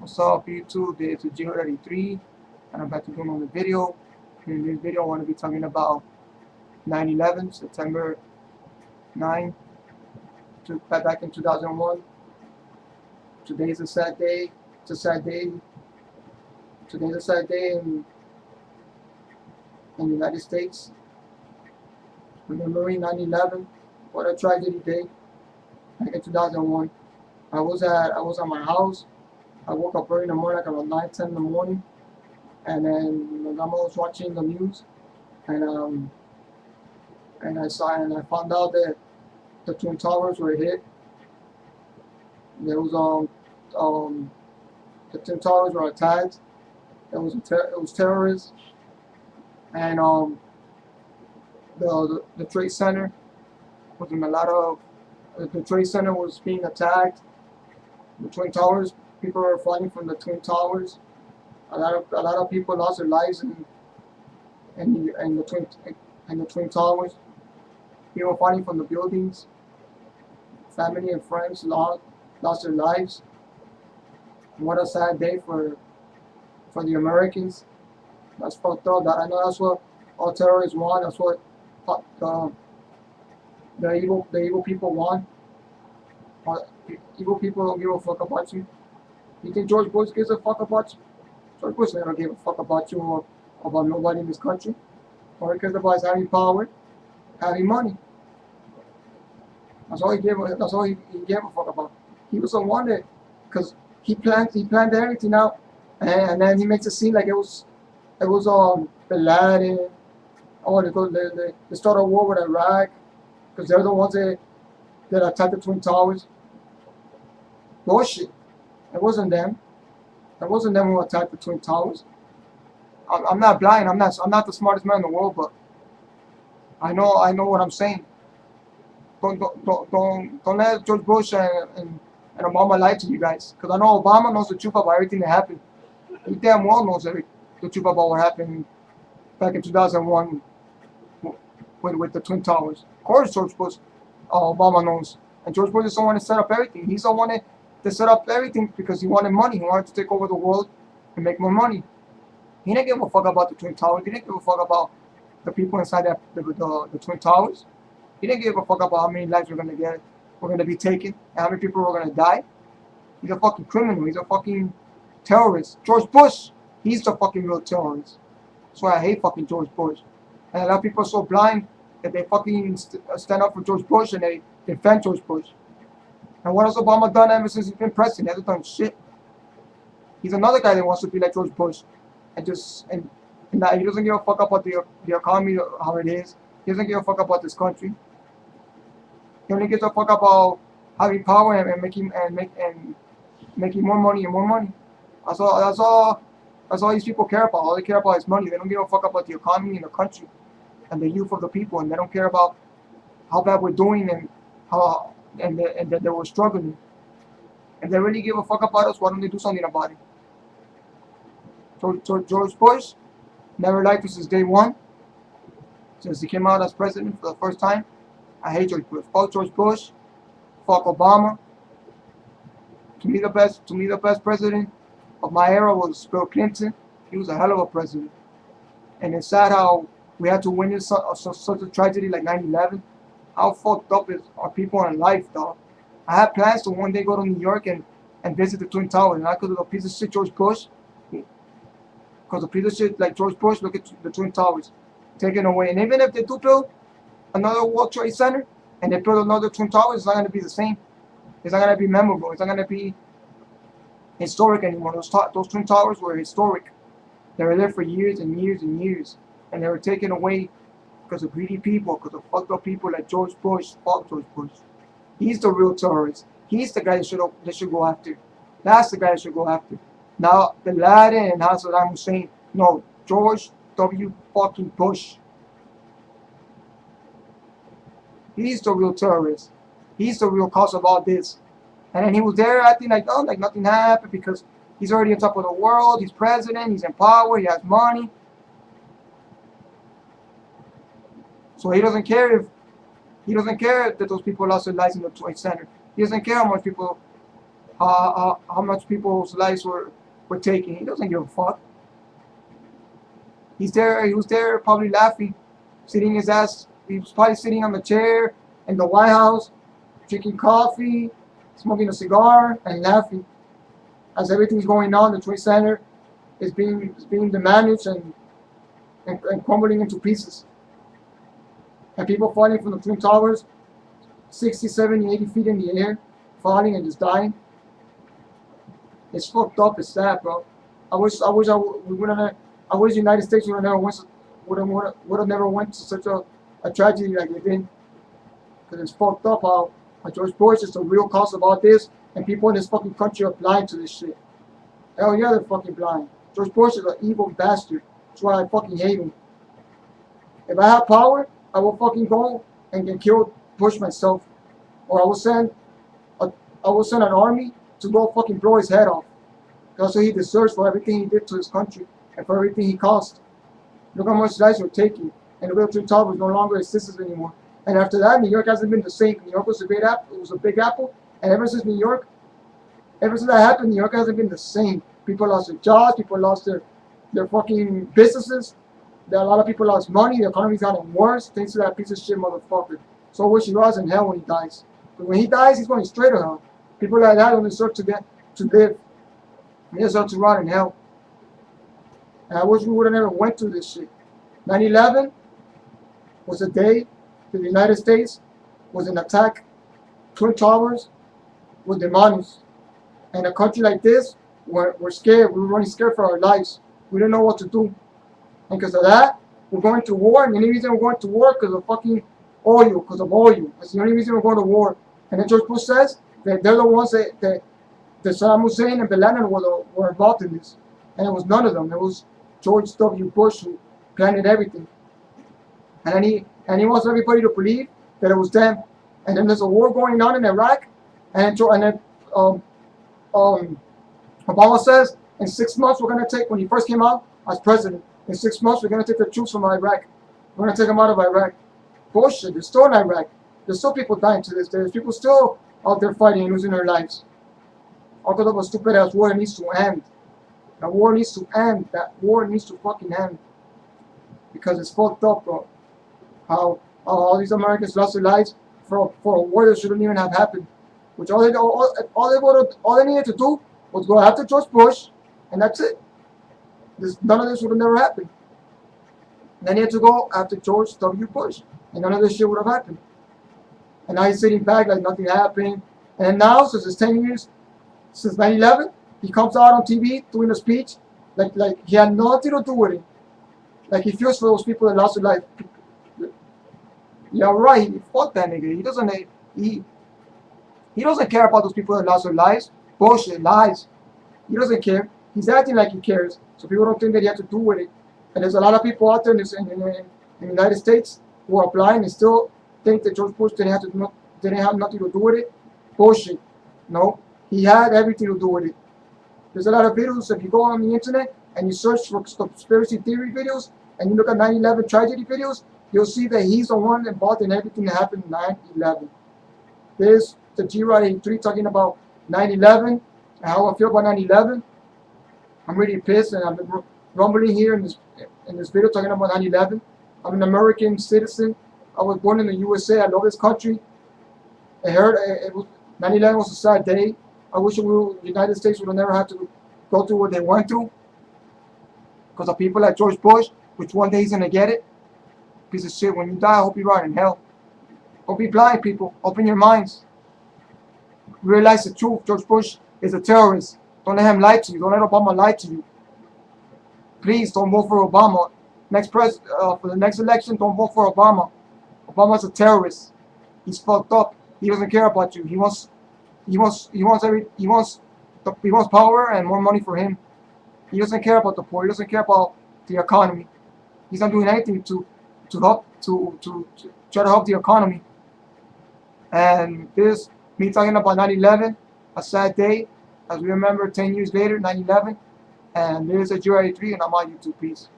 What's up YouTube? This is J33 and I'm back to doing another video. In this video I want to be talking about 9/11, September 9, back in 2001. Today is a sad day. It's a sad day. Today's a sad day in the United States. Remembering 9/11, what a tragedy day. Back in 2001. I was at my house. I woke up early in the morning, like around 9, 10 in the morning, and then my grandma was watching the news, and I found out that the Twin Towers were hit. There was the Twin Towers were attacked. It was terrorists, and the Trade Center was in a lot of the Trade Center was being attacked. The Twin Towers, people were fighting from the Twin Towers. A lot of people lost their lives in the Twin Towers. People fighting from the buildings. Family and friends lost their lives. And what a sad day for the Americans. That's fucked up. I know that's what all terrorists want. That's what the evil people want. Evil people don't give a fuck about you. You think George Bush gives a fuck about you? George Bush never gave a fuck about you or about nobody in this country. All he cares about is having power, having money. That's all he gave a fuck about. He was the one that, because he planned everything out, and then he makes it seem like it was Bin Laden. Oh, they start a war with Iraq because they're the ones that attacked the Twin Towers. Bullshit. It wasn't them. It wasn't them who attacked the Twin Towers. I'm not blind. I'm not the smartest man in the world, but I know what I'm saying. Don't let George Bush and Obama lie to you guys, because I know Obama knows the truth about everything that happened. He damn well knows the truth about what happened back in 2001 with the Twin Towers. Of course, George Bush, Obama knows, and George Bush is the one that set up everything. He's the one that set up everything because he wanted money. He wanted to take over the world and make more money. He didn't give a fuck about the Twin Towers. He didn't give a fuck about the people inside the Twin Towers. He didn't give a fuck about how many lives we're gonna be taken, and how many people are gonna die. He's a fucking criminal. He's a fucking terrorist. George Bush, he's the fucking real terrorist. That's why I hate fucking George Bush. And a lot of people are so blind that they fucking stand up for George Bush and they defend George Bush. And what has Obama done ever since he's been president? He hasn't done shit. He's another guy that wants to be like George Bush, and that he doesn't give a fuck about the economy, how it is. He doesn't give a fuck about this country. He only gives a fuck about having power and making more money and more money. That's all these people care about. All they care about is money. They don't give a fuck about the economy and the country and the youth of the people, and they don't care about how bad we're doing and that they were struggling. If they really give a fuck about us, why don't they do something about it? George Bush never liked us since day one, since he came out as president for the first time. I hate George Bush. Fuck George Bush. Fuck Obama. To me, the best president of my era was Bill Clinton. He was a hell of a president. And it's sad how we had to witness such a tragedy like 9/11. How fucked up are people in life, dog? I had plans to one day go to New York and visit the Twin Towers, not because of the piece of shit George Bush. Because the piece of shit like George Bush, look at the Twin Towers taken away. And even if they do build another World Trade Center and they build another Twin Towers, it's not going to be the same. It's not going to be memorable. It's not going to be historic anymore. Those Twin Towers were historic. They were there for years and years and years, and they were taken away because of greedy people, because of fucked up people like George Bush. Fuck George Bush. He's the real terrorist. He's the guy that should go after. That's the guy that should go after. Now, Bin Laden and Saddam Hussein. No, George W. fucking Bush. He's the real terrorist. He's the real cause of all this. And then he was there acting like, oh, like nothing happened because he's already on top of the world. He's president. He's in power. He has money. So he doesn't care that those people lost their lives in the Trade Center. He doesn't care how much people's lives were taken. He doesn't give a fuck. He was there probably laughing, sitting his ass. He was probably sitting on the chair in the White House, drinking coffee, smoking a cigar, and laughing as everything's going on. The Trade Center is being damaged and crumbling into pieces. And people falling from the Twin Towers, 60, 70, 80 feet in the air, falling and just dying. It's fucked up. It's sad, bro. I wish we wouldn't have. I wish the United States would have never went to such a tragedy like they did. Because it's fucked up how George Bush is the real cause of all this, and people in this fucking country are blind to this shit. Hell yeah, they're fucking blind. George Bush is an evil bastard. That's why I fucking hate him. If I have power, I will fucking go and get killed, Bush myself, or I will send an army to go fucking blow his head off. That's what he deserves for everything he did to his country and for everything he caused. Look how much lives were taken, and the World Trade Towers no longer exists anymore. And after that, New York hasn't been the same. New York was a great apple. It was a big apple, and ever since that happened, New York hasn't been the same. People lost their jobs. People lost their fucking businesses. A lot of people lost money. The economy's gotten worse thanks to that piece of shit motherfucker. So I wish he was in hell when he dies. But when he dies, he's going straight to hell. People like that don't deserve to live. They deserve to rot in hell. And I wish we would have never went through this shit. 9/11 was a day that the United States was an attack. Twin Towers were demolished. And a country like this, we're scared. We were running scared for our lives. We didn't know what to do. And because of that, we're going to war. And the only reason we're going to war because of fucking oil. Because of oil. That's the only reason we're going to war. And then George Bush says that they're the ones that Saddam Hussein and Bin Laden were involved in this. And it was none of them. It was George W. Bush who planned everything. And he wants everybody to believe that it was them. And then there's a war going on in Iraq. And then Obama says in 6 months we're going to take, when he first came out as president, in 6 months we're going to take the troops from Iraq. We're going to take them out of Iraq. Bullshit. They're still in Iraq. There's still people dying to this day. There's people still out there fighting and losing their lives. All because of a stupid ass war that needs to end. That war needs to end. That war needs to fucking end. Because it's fucked up, bro. How all these Americans lost their lives for a war that shouldn't even have happened. Which all they needed to do was go after George Bush, and that's it. None of this would have never happened. And then he had to go after George W. Bush, and none of this shit would have happened. And now he's sitting back like nothing happened. And now, since it's 10 years, since 9/11, he comes out on TV doing a speech like he had nothing to do with it. Like he feels for those people that lost their life. Yeah, right. Fuck that nigga. He doesn't care about those people that lost their lives. Bullshit, lies. He doesn't care. He's acting like he cares, so people don't think that he has to do with it. And there's a lot of people out there in the United States who are blind and still think that George Bush didn't have nothing to do with it. Bullshit. No, he had everything to do with it. There's a lot of videos. If you go on the internet and you search for conspiracy theory videos and you look at 9/11 tragedy videos, you'll see that he's the one involved in everything that happened in 9/11. There's the G-Rod 83 talking about 9/11 and how I feel about 9/11. I'm really pissed, and I've been rumbling here in this video talking about 9/11. I'm an American citizen. I was born in the USA. I love this country. I heard 9/11 was a sad day. I wish the United States would have never had to go through what they went through because of people like George Bush, which one day he's gonna get it. Piece of shit. When you die, I hope you rot in hell. Don't be blind, people. Open your minds. Realize the truth. George Bush is a terrorist. Don't let him lie to you. Don't let Obama lie to you. Please don't vote for Obama. For the next election, don't vote for Obama. Obama's a terrorist. He's fucked up. He doesn't care about you. He wants power and more money for him. He doesn't care about the poor. He doesn't care about the economy. He's not doing anything to help to try to help the economy. And this me talking about 9/11, a sad day, as we remember 10 years later, 9/11. And this is G-Rod 83, and I'm on YouTube. Peace.